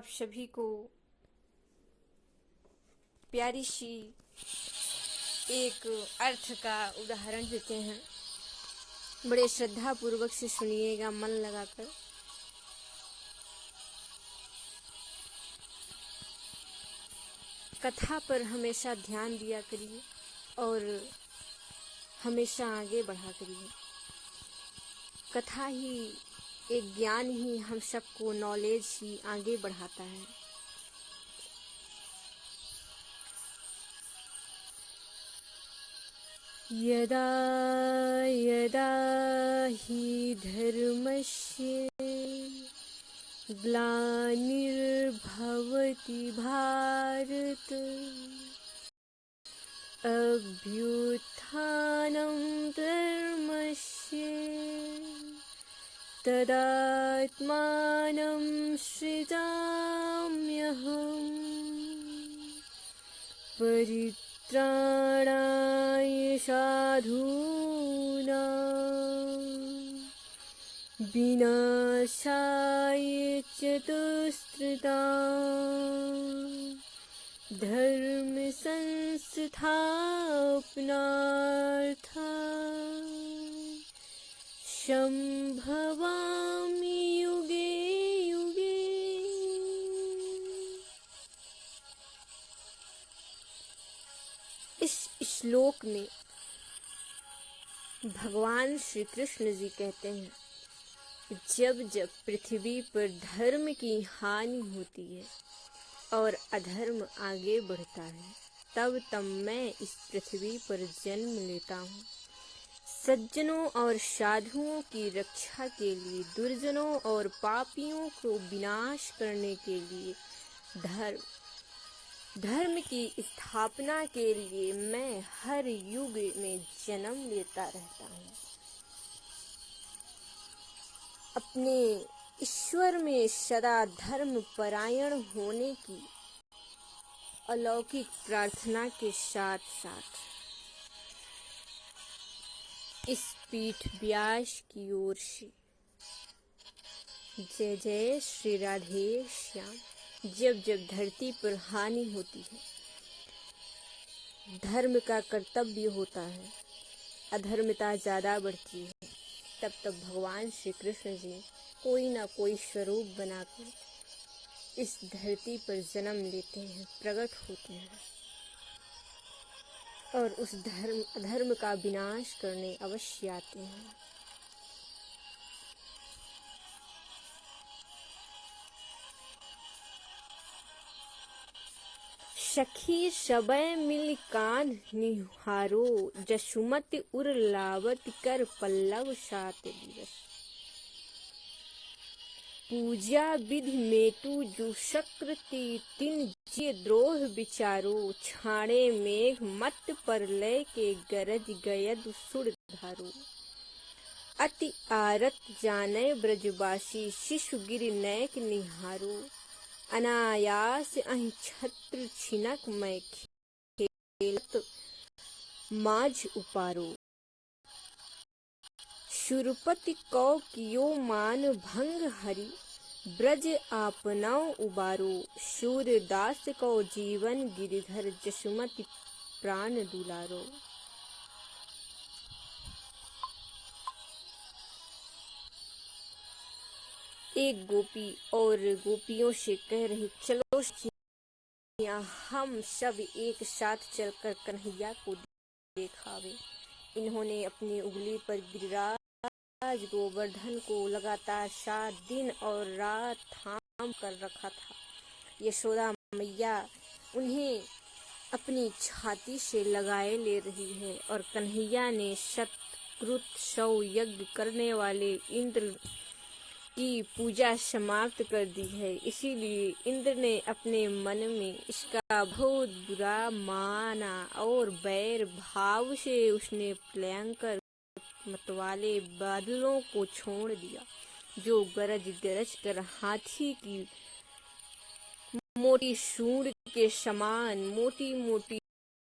सभी को प्यारी सी एक अर्थ का उदाहरण देते हैं। बड़े श्रद्धा पूर्वक से सुनिएगा, मन लगाकर। कथा पर हमेशा ध्यान दिया करिए और हमेशा आगे बढ़ा करिए। कथा ही एक ज्ञान ही हम सबको नॉलेज ही आगे बढ़ाता है। यदा यदा हि धर्मस्य ग्लानिर्भवति भारत अभ्युत्थानं धर्मस्य तदात्मानं सृजाम्यहम् परित्राणाय साधूनां विनाशाय च दुष्कृतां धर्म संस्थापनार्थाय संभवामि युगे युगे। इस श्लोक में भगवान श्री कृष्ण जी कहते हैं, जब जब पृथ्वी पर धर्म की हानि होती है और अधर्म आगे बढ़ता है, तब तब मैं इस पृथ्वी पर जन्म लेता हूँ। सज्जनों और साधुओं की रक्षा के लिए, दुर्जनों और पापियों को विनाश करने के लिए, धर्म की स्थापना के लिए मैं हर युग में जन्म लेता रहता हूँ। अपने ईश्वर में सदा धर्म परायण होने की अलौकिक प्रार्थना के साथ साथ इस पीठ व्यास की ओर से जय जय श्री राधे श्याम। जब जब धरती पर हानि होती है, धर्म का कर्तव्य होता है, अधर्मता ज़्यादा बढ़ती है, तब तब भगवान श्री कृष्ण जी कोई ना कोई स्वरूप बनाकर इस धरती पर जन्म लेते हैं, प्रकट होते हैं और उस अधर्म का विनाश करने अवश्य आते हैं। सखी सबय मिल कान निहारो जसुमति उर लावत कर पल्लव सात दिवस। पूजा विधि में तू जो सकृति तिन जे द्रोह विचारो छाणे मेघ मत पर लय के गरज गयद सुर धारो। अति आरत जाने ब्रजवासी शिशु गिर नैक निहारो अनायास अहि छत्र छिनक मैं खेलत माझ उपारो। शुरपति कौ कियो मान भंग हरि ब्रज आपनाओ उबारो। सूरदास को जीवन गिरिधर जसुमति प्राण दुलारो। एक गोपी और गोपियों से कह रही, चलो हम सब एक साथ चलकर कन्हैया को देखावे। इन्होंने अपनी उंगली पर गिरिराज गोवर्धन को लगातार 7 दिन और रात थाम कर रखा था। यशोदा मैया उन्हें अपनी छाती से लगाए ले रही है और कन्हैया ने सतकृत 100 यज्ञ करने वाले इंद्र की पूजा समाप्त कर दी है। इसीलिए इंद्र ने अपने मन में इसका बहुत बुरा माना और बैर भाव से उसने भयंकर मतवाले बादलों को छोड़ दिया, जो गरज गरज कर हाथी की मोटी सूंड के समान मोटी मोटी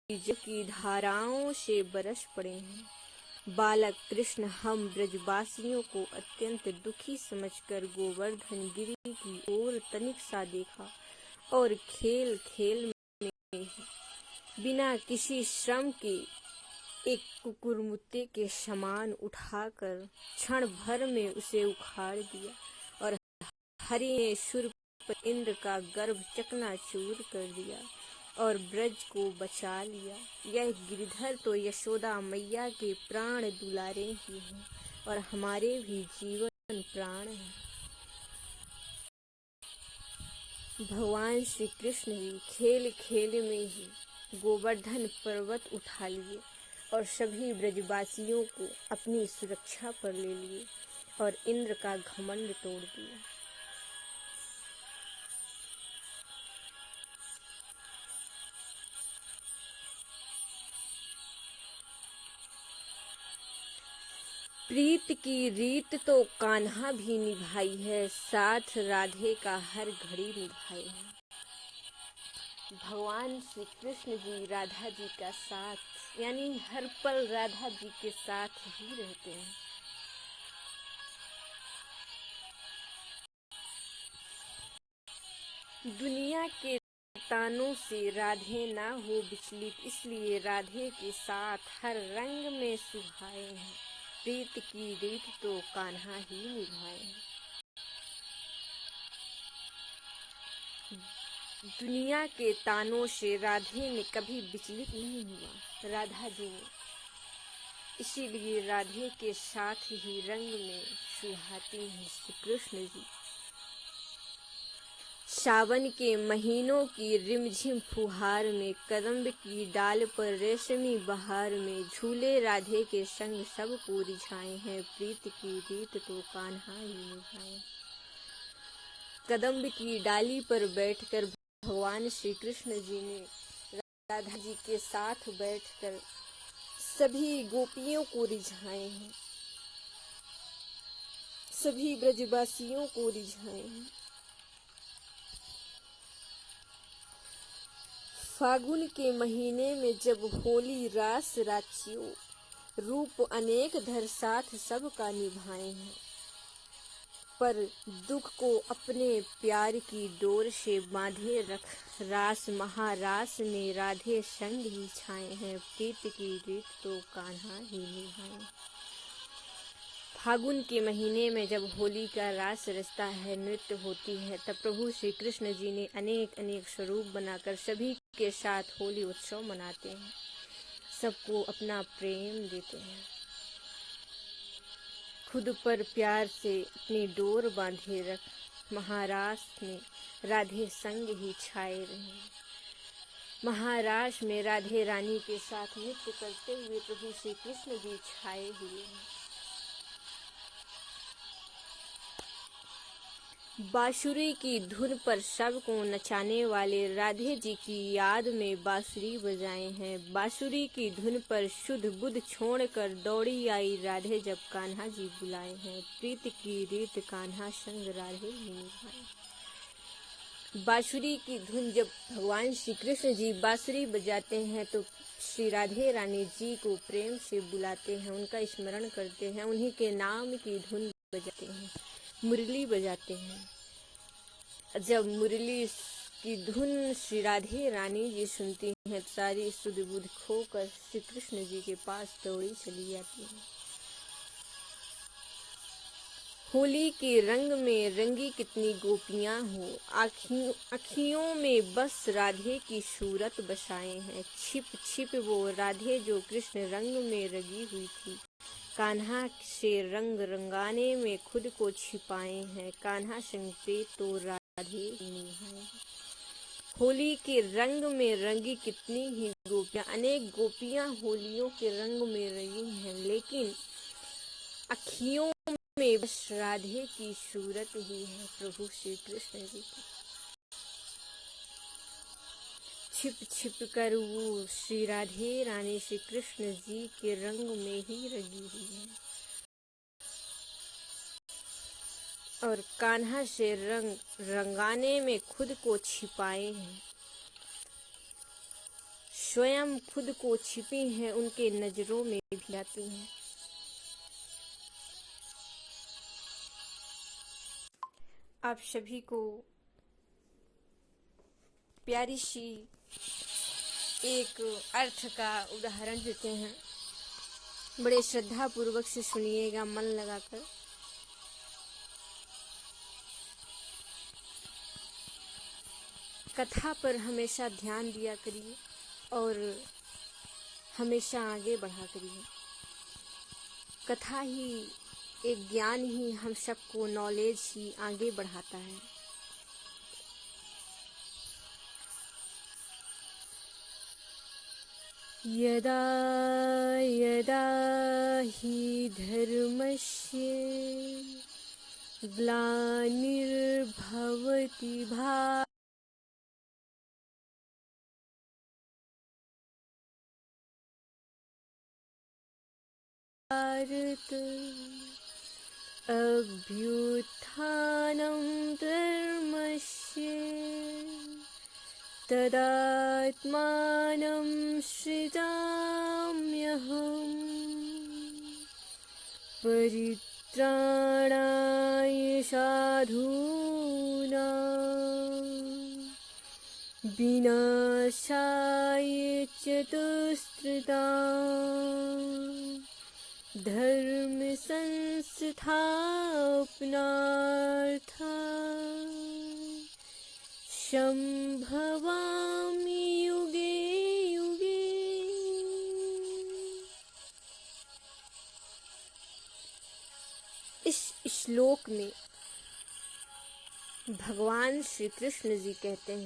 जल की धाराओं से बरस पड़े हैं। बालक कृष्ण हम ब्रजवासियों को अत्यंत दुखी समझकर गोवर्धन गिरी की ओर तनिक सा देखा और खेल खेल में ही बिना किसी श्रम के एक कुकुरमुत्ते के समान उठाकर क्षण भर में उसे उखाड़ दिया और हरि ने शूर पर इंद्र का गर्भ चकनाचूर कर दिया और ब्रज को बचा लिया। यह गिरधर तो यशोदा मैया के प्राण दुलारे ही हैं और हमारे भी जीवन प्राण हैं। भगवान श्री कृष्ण ही खेल खेल में ही गोवर्धन पर्वत उठा लिए और सभी ब्रजवासियों को अपनी सुरक्षा पर ले लिए और इंद्र का घमंड तोड़ दिया। प्रीत की रीत तो कान्हा भी निभाई है, साथ राधे का हर घड़ी निभाए है। भगवान श्री कृष्ण जी राधा जी का साथ यानी हर पल राधा जी के साथ ही रहते हैं। दुनिया के तानों से राधे ना हो विचलित, इसलिए राधे के साथ हर रंग में सुहाए हैं। प्रीत की रीत तो कान्हा ही निभाए हैं। दुनिया के तानों से राधे ने कभी विचलित नहीं हुआ राधा जी ने, इसीलिए राधे के साथ ही रंग में सुहाती हैं श्री कृष्ण जी। सावन के महीनों की रिमझिम फुहार में, कदम्ब की डाल पर रेशमी बहार में झूले राधे के संग सबको रिझाए हैं। प्रीत की रीत तो कान्हा ही निभाए। कदम्ब की डाली पर बैठकर भगवान श्री कृष्ण जी ने राधा जी के साथ बैठकर सभी गोपियों को रिझाए हैं, सभी ब्रजवासियों को रिझाए हैं। फागुन के महीने में जब होली रास राचियों, रूप अनेक धर साथ सबका निभाए हैं, पर दुख को अपने प्यार की डोर से बांधे रख रास महारास में राधे संग ही छाए हैं। प्रीत की रीत तो कान्हा ही निभाए। फागुन के महीने में जब होली का रास रचता है, नृत्य होती है, तब प्रभु श्री कृष्ण जी ने अनेक अनेक स्वरूप बनाकर सभी के साथ होली उत्सव मनाते हैं, सबको अपना प्रेम देते हैं। खुद पर प्यार से अपनी डोर बांधे रख महारास में राधे संग ही छाए रहे। महारास में राधे रानी के साथ नृत्य करते हुए प्रभु श्री कृष्ण जी छाए हुए हैं। बांसुरी की धुन पर सबको नचाने वाले राधे जी की याद में बांसुरी बजाए हैं। बांसुरी की धुन पर शुद्ध बुद्ध छोड़कर दौड़ी आई राधे जब कान्हा जी बुलाए हैं। प्रीत की रीत कान्हा संग राधे ही निभाए। बांसुरी की धुन जब भगवान श्री कृष्ण जी बांसुरी बजाते हैं तो श्री राधे रानी जी को प्रेम से बुलाते हैं, उनका स्मरण करते हैं, उन्हीं के नाम की धुन बजाते हैं, मुरली बजाते हैं। जब मुरली की धुन श्री राधे रानी जी सुनती हैं तो सारी सुध बुध खोकर श्री कृष्ण जी के पास दौड़ी चली जाती है। होली के रंग में रंगी कितनी गोपियां हो, अखियों में बस राधे की सूरत बसाए हैं। छिप छिप वो राधे जो कृष्ण रंग में रंगी हुई थी, कान्हा से रंग रंगाने में खुद को छिपाए हैं। कान्हा संग प्रीत तो राधे निभाए। होली के रंग में रंगी कितनी ही गोपियां, अनेक गोपियां होलियों के रंग में रंगी हैं, लेकिन अखियों में बस राधे की सूरत ही है प्रभु श्री कृष्ण जी की। छिप छिप कर वो श्री राधे रानी श्री कृष्ण जी के रंग में ही रंगी हुई है और कान्हा से रंग रंगाने में खुद को छिपाए हैं। स्वयं खुद को छिपी हैं, उनके नजरों में भी आती हैं। आप सभी को प्यारी सी एक अर्थ का उदाहरण देते हैं। बड़े श्रद्धा पूर्वक से सुनिएगा, मन लगाकर। कथा पर हमेशा ध्यान दिया करिए और हमेशा आगे बढ़ा करिए। कथा ही एक ज्ञान ही हम सबको नॉलेज ही आगे बढ़ाता है। यदा यदा हि धर्मस्य ग्लानिर्भवति भारत अभ्युत्थानं धर्मस्य तदात्मानं सृजाम्यहम् परित्राणाय साधूनां विनाशाय च दुष्कृतां धर्म संस्थापनार्थं संभवामि युगे युगे। इस श्लोक में भगवान श्री कृष्ण जी कहते हैं